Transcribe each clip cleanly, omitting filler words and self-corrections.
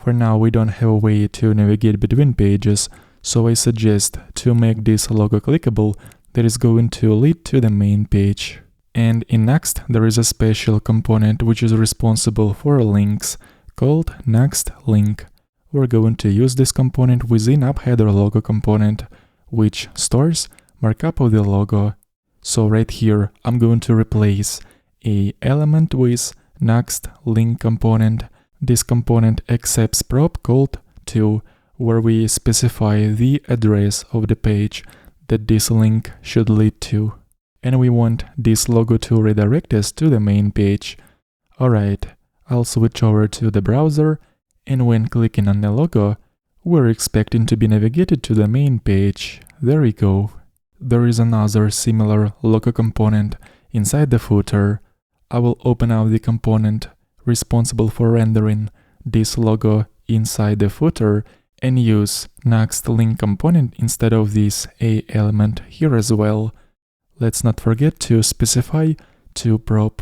For now, we don't have a way to navigate between pages, so I suggest to make this logo clickable that is going to lead to the main page. And in Nuxt, there is a special component which is responsible for links called NuxtLink. We're going to use this component within AppHeader logo component, which stores markup of the logo. So right here, I'm going to replace a element with NuxtLink component. This component accepts prop called to, where we specify the address of the page that this link should lead to. And we want this logo to redirect us to the main page. Alright, I'll switch over to the browser, and when clicking on the logo, we're expecting to be navigated to the main page. There we go. There is another similar logo component inside the footer. I will open up the component responsible for rendering this logo inside the footer and use NuxtLink component instead of this A element here as well. Let's not forget to specify toProp.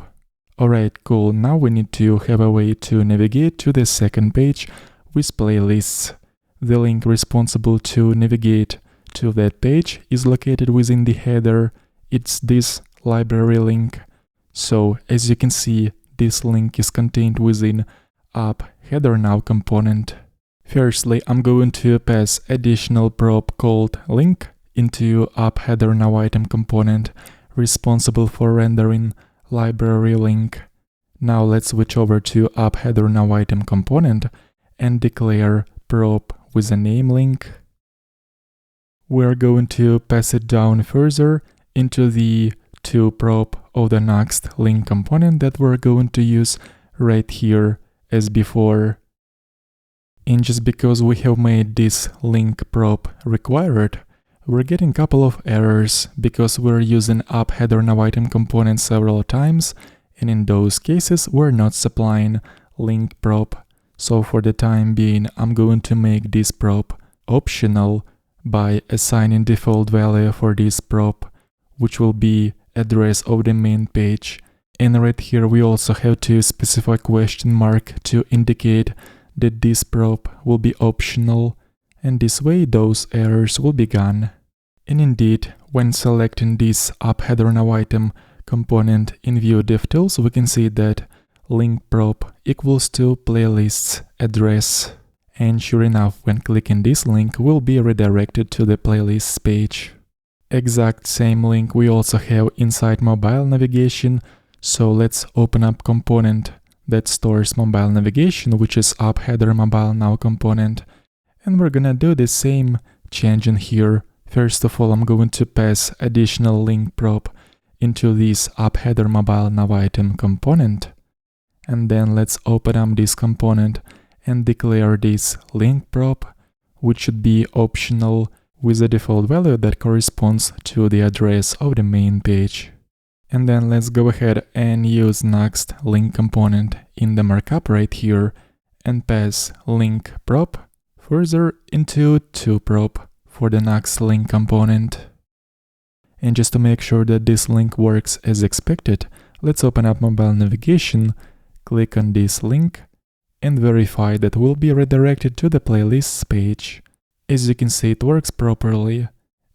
Alright, cool, now we need to have a way to navigate to the second page with playlists. The link responsible to navigate to that page is located within the header. It's this library link. So, as you can see, this link is contained within AppHeaderNow component. Firstly, I'm going to pass additional prop called link into AppHeaderNowItem component responsible for rendering library link. Now let's switch over to AppHeaderNowItem component and declare prop with a name link. We're going to pass it down further into the toProp of the NuxtLink component that we're going to use right here as before. And just because we have made this link prop required, we're getting a couple of errors because we're using AppHeaderNowItem component several times, and in those cases we're not supplying link prop. So for the time being, I'm going to make this prop optional by assigning default value for this prop, which will be address of the main page. And right here we also have to specify question mark to indicate that this prop will be optional, and this way those errors will be gone. And indeed, when selecting this AppHeaderNowItem component in Vue DevTools, we can see that link prop equals to playlists address. And sure enough, when clicking this link, we'll be redirected to the playlists page. Exact same link we also have inside mobile navigation, so let's open up component that stores mobile navigation, which is AppHeader Mobile Now component. And we're gonna do the same change in here. First of all, I'm going to pass additional link prop into this AppHeader Mobile Now item component. And then let's open up this component and declare this link prop, which should be optional with a default value that corresponds to the address of the main page. And then let's go ahead and use NuxtLink component in the markup right here and pass link prop further into toProp for the NuxtLink component. And just to make sure that this link works as expected, let's open up mobile navigation, click on this link, and verify that we'll be redirected to the playlists page. As you can see, it works properly.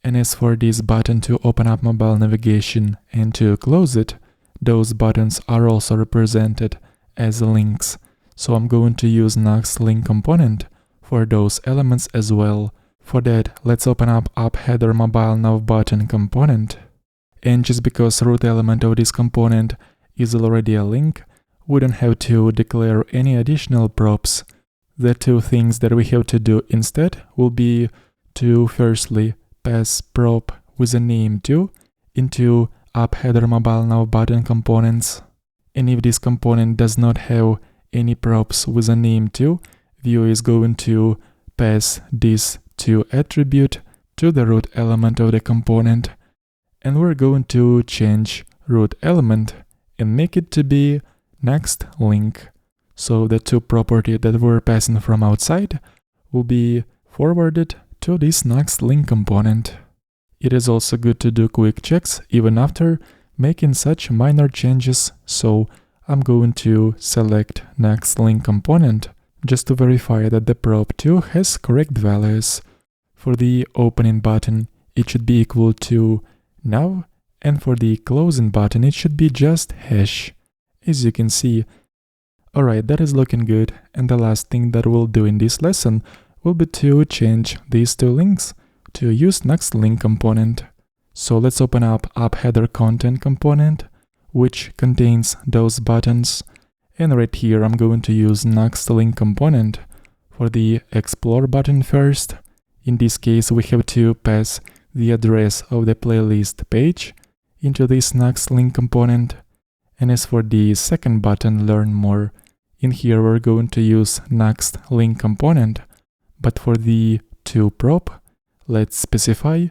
And as for this button to open up mobile navigation and to close it, those buttons are also represented as links. So I'm going to use NuxtLink component for those elements as well. For that, let's open up AppHeader Mobile Now button component. And just because root element of this component is already a link, we don't have to declare any additional props. The two things that we have to do instead will be to firstly pass prop with a name to into AppHeader Mobile Now button components. And if this component does not have any props with a name to, Vue is going to pass this to attribute to the root element of the component. And we're going to change root element and make it to be NuxtLink. So the to property that we're passing from outside will be forwarded to this NuxtLink component. It is also good to do quick checks even after making such minor changes, so I'm going to select NuxtLink component just to verify that the prop 2 has correct values. For the opening button, it should be equal to now, and for the closing button, it should be just hash, as you can see. Alright, that is looking good, and the last thing that we'll do in this lesson will be to change these two links to use NuxtLink component. So let's open up app header content component, which contains those buttons, and right here I'm going to use NuxtLink component for the explore button first. In this case, we have to pass the address of the playlist page into this NuxtLink component. And as for the second button, learn more, in here we're going to use NuxtLink component, but for the to prop, let's specify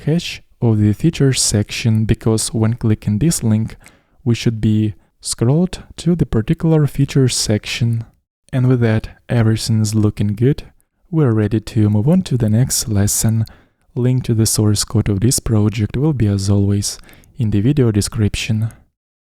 hash of the features section, because when clicking this link, we should be scrolled to the particular features section. And with that, everything's looking good. We're ready to move on to the next lesson. Link to the source code of this project will be, as always, in the video description.